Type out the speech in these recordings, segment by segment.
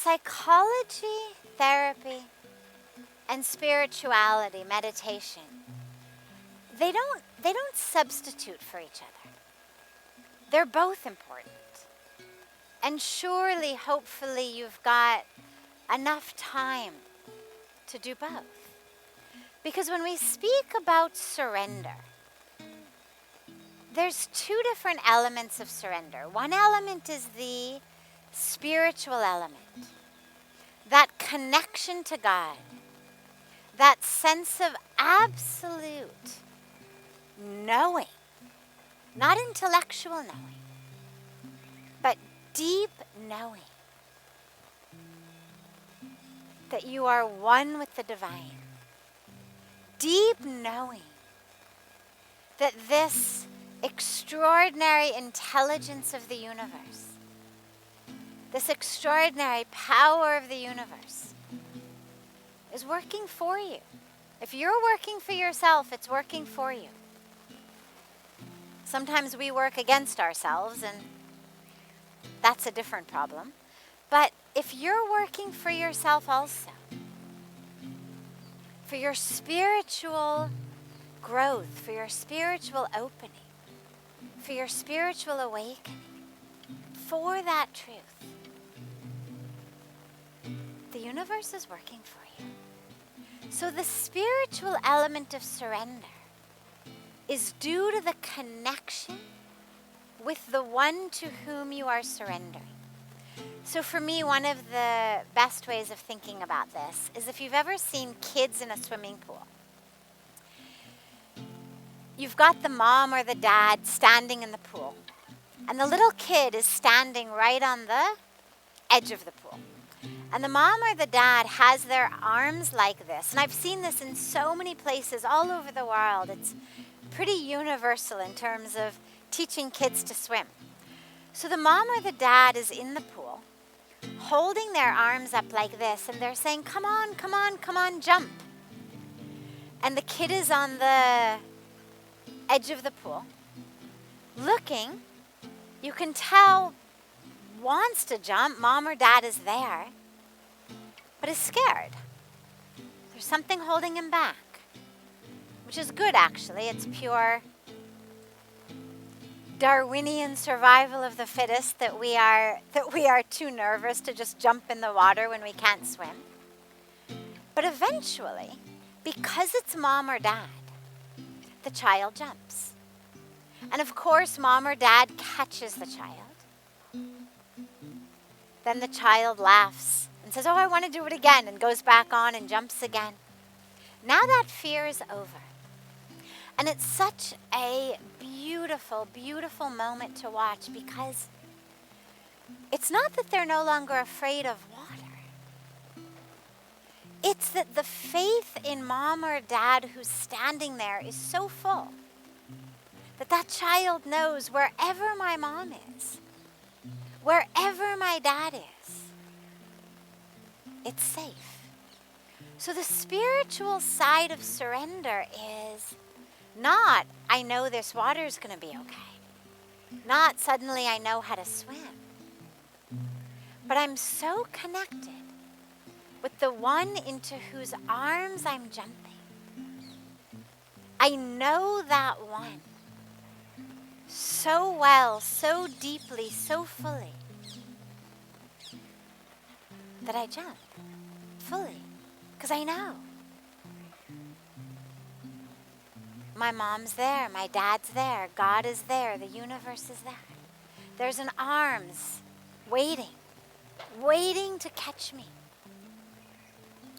psychology, therapy, and spirituality, meditation, they don't substitute for each other. They're both important. And surely, hopefully, you've got enough time to do both. Because when we speak about surrender, there's two different elements of surrender. One element is the spiritual element, that connection to God, that sense of absolute knowing, not intellectual knowing, but deep knowing that you are one with the divine. Deep knowing that this extraordinary intelligence of the universe, this extraordinary power of the universe is working for you. If you're working for yourself, it's working for you. Sometimes we work against ourselves, and that's a different problem. But if you're working for yourself also, for your spiritual growth, for your spiritual opening, for your spiritual awakening, for that truth, the universe is working for you. So the spiritual element of surrender is due to the connection with the one to whom you are surrendering. So for me, one of the best ways of thinking about this is if you've ever seen kids in a swimming pool. You've got the mom or the dad standing in the pool, and the little kid is standing right on the edge of the pool. And the mom or the dad has their arms like this. And I've seen this in so many places all over the world. It's pretty universal in terms of teaching kids to swim. So the mom or the dad is in the pool, holding their arms up like this, and they're saying, come on, come on, come on, jump. And the kid is on the edge of the pool, looking, you can tell, wants to jump, mom or dad is there, but is scared. There's something holding him back, which is good actually. It's pure Darwinian survival of the fittest that we are too nervous to just jump in the water when we can't swim. But eventually, because it's mom or dad, the child jumps. And of course, mom or dad catches the child. Then the child laughs and says, oh, I want to do it again, and goes back on and jumps again. Now that fear is over. And it's such a beautiful, beautiful moment to watch, because it's not that they're no longer afraid of water. It's that the faith in mom or dad who's standing there is so full that that child knows wherever my mom is, wherever my dad is, it's safe. So the spiritual side of surrender is not, I know this water's going to be okay. Not suddenly I know how to swim. But I'm so connected with the one into whose arms I'm jumping. I know that one so well, so deeply, so fully, that I jump fully, because I know. My mom's there, my dad's there, God is there, the universe is there. There's an arms waiting to catch me.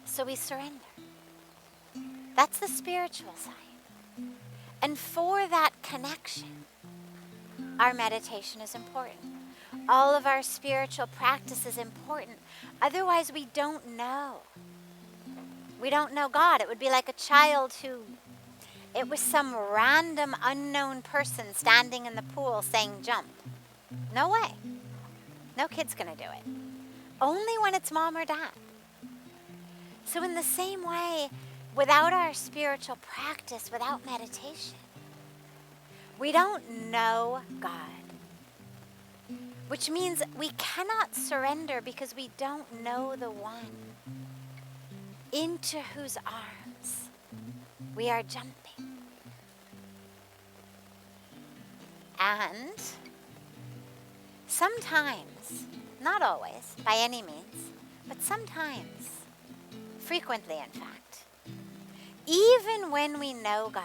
So we surrender. That's the spiritual side. And for that connection, our meditation is important. All of our spiritual practice is important. Otherwise, we don't know. We don't know God. It would be like a child who, it was some random unknown person standing in the pool saying jump. No way. No kid's going to do it. Only when it's mom or dad. So in the same way, without our spiritual practice, without meditation, we don't know God. which means we cannot surrender because we don't know the one into whose arms we are jumping. And sometimes, not always, by any means, but sometimes, frequently in fact, even when we know God,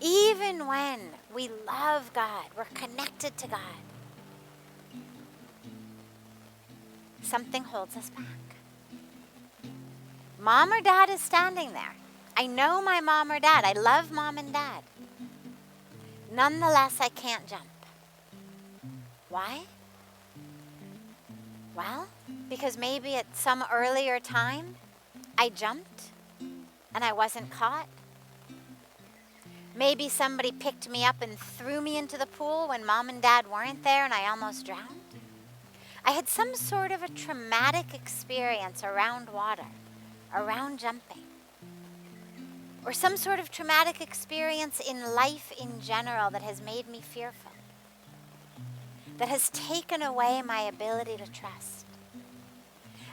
even when we love God, we're connected to God, something holds us back. Mom or dad is standing there. I know my mom or dad. I love mom and dad. Nonetheless, I can't jump. Why? Well, because maybe at some earlier time, I jumped and I wasn't caught. Maybe somebody picked me up and threw me into the pool when mom and dad weren't there and I almost drowned. I had some sort of a traumatic experience around water, around jumping, or some sort of traumatic experience in life in general that has made me fearful, that has taken away my ability to trust.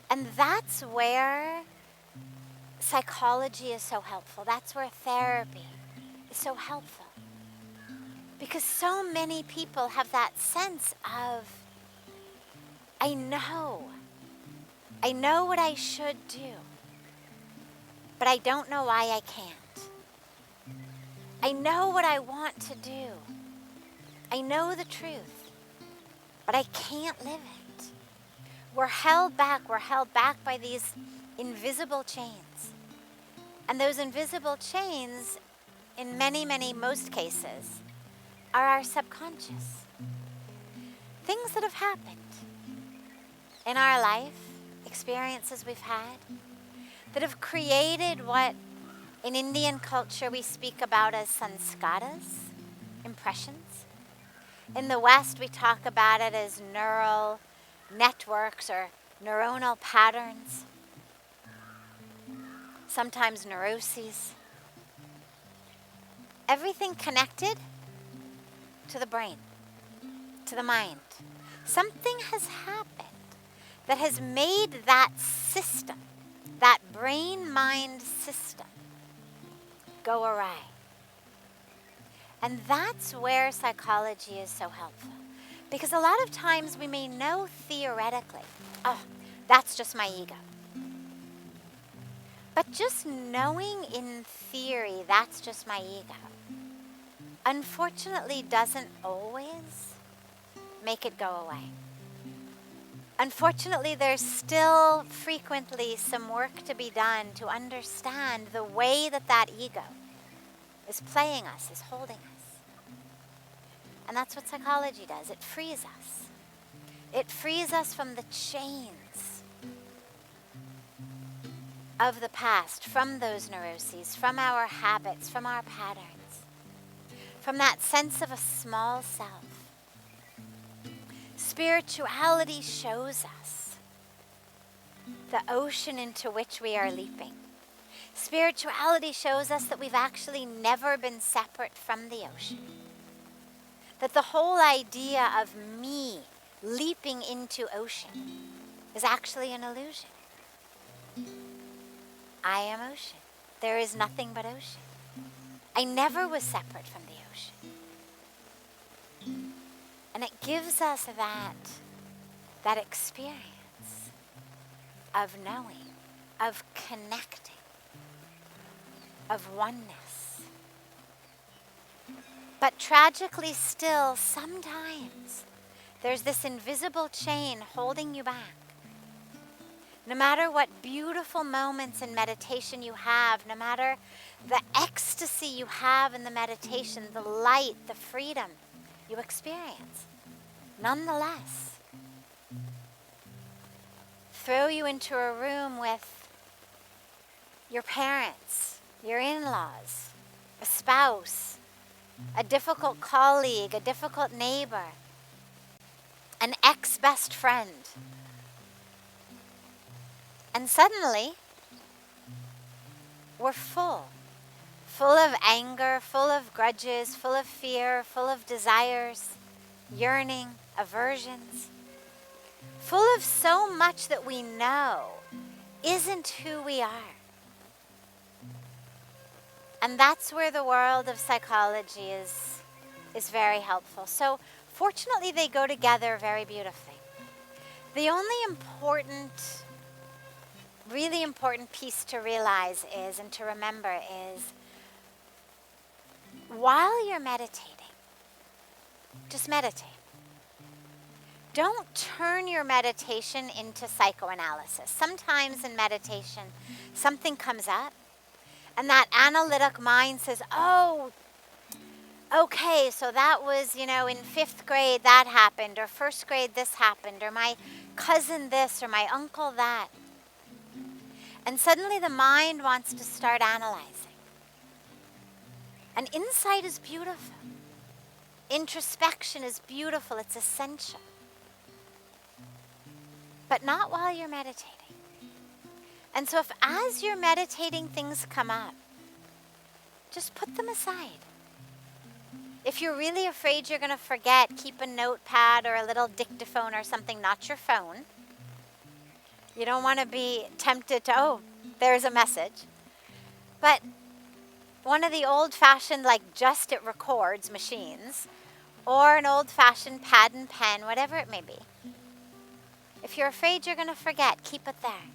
And that's where psychology is so helpful. That's where therapy is so helpful. Because so many people have that sense of, I know what I should do, but I don't know why I can't. I know what I want to do. I know the truth, but I can't live it. We're held back by these invisible chains. And those invisible chains, in most cases, are our subconscious. Things that have happened in our life, experiences we've had, that have created what in Indian culture we speak about as sanskaras, impressions. In the West, we talk about it as neural networks or neuronal patterns, sometimes neuroses. Everything connected to the brain, to the mind. Something has happened that has made that system, that brain-mind system, go awry. And that's where psychology is so helpful. Because a lot of times we may know theoretically, oh, that's just my ego. But just knowing in theory that's just my ego, unfortunately doesn't always make it go away. Unfortunately, there's still frequently some work to be done to understand the way that ego is playing us, is holding us. And that's what psychology does. It frees us. It frees us from the chains of the past, from those neuroses, from our habits, from our patterns, from that sense of a small self. Spirituality shows us the ocean into which we are leaping. Spirituality shows us that we've actually never been separate from the ocean. That the whole idea of me leaping into ocean is actually an illusion. I am ocean. There is nothing but ocean. I never was separate from the ocean. And it gives us that experience of knowing, of connecting, of oneness. But tragically still, sometimes there's this invisible chain holding you back. No matter what beautiful moments in meditation you have, no matter the ecstasy you have in the meditation, the light, the freedom you experience, nonetheless, throw you into a room with your parents, your in-laws, a spouse, a difficult colleague, a difficult neighbor, an ex-best friend. And suddenly, we're full of anger, full of grudges, full of fear, full of desires, yearning, aversions, full of so much that we know isn't who we are. And that's where the world of psychology is very helpful. So fortunately, they go together very beautifully. The only really important piece to realize is, and to remember is, while you're meditating, just meditate. Don't turn your meditation into psychoanalysis. Sometimes in meditation, something comes up, and that analytic mind says, oh, okay, so that was, in 5th grade that happened, or 1st grade this happened, or my cousin this, or my uncle that. And suddenly the mind wants to start analyzing. And insight is beautiful. Introspection is beautiful. It's essential. But not while you're meditating. And so if as you're meditating things come up, just put them aside. If you're really afraid you're going to forget, keep a notepad or a little dictaphone or something, not your phone. You don't want to be tempted to, oh, there's a message. But one of the old-fashioned, just it records machines, or an old-fashioned pad and pen, whatever it may be. If you're afraid you're going to forget, keep it there.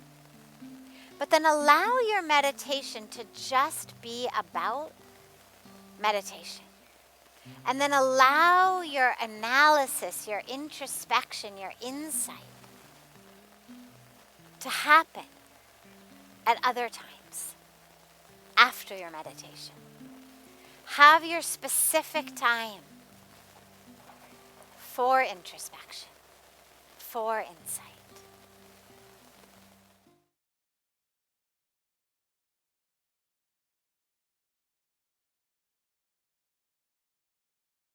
But then allow your meditation to just be about meditation. And then allow your analysis, your introspection, your insight to happen at other times after your meditation. Have your specific time for introspection, for insight.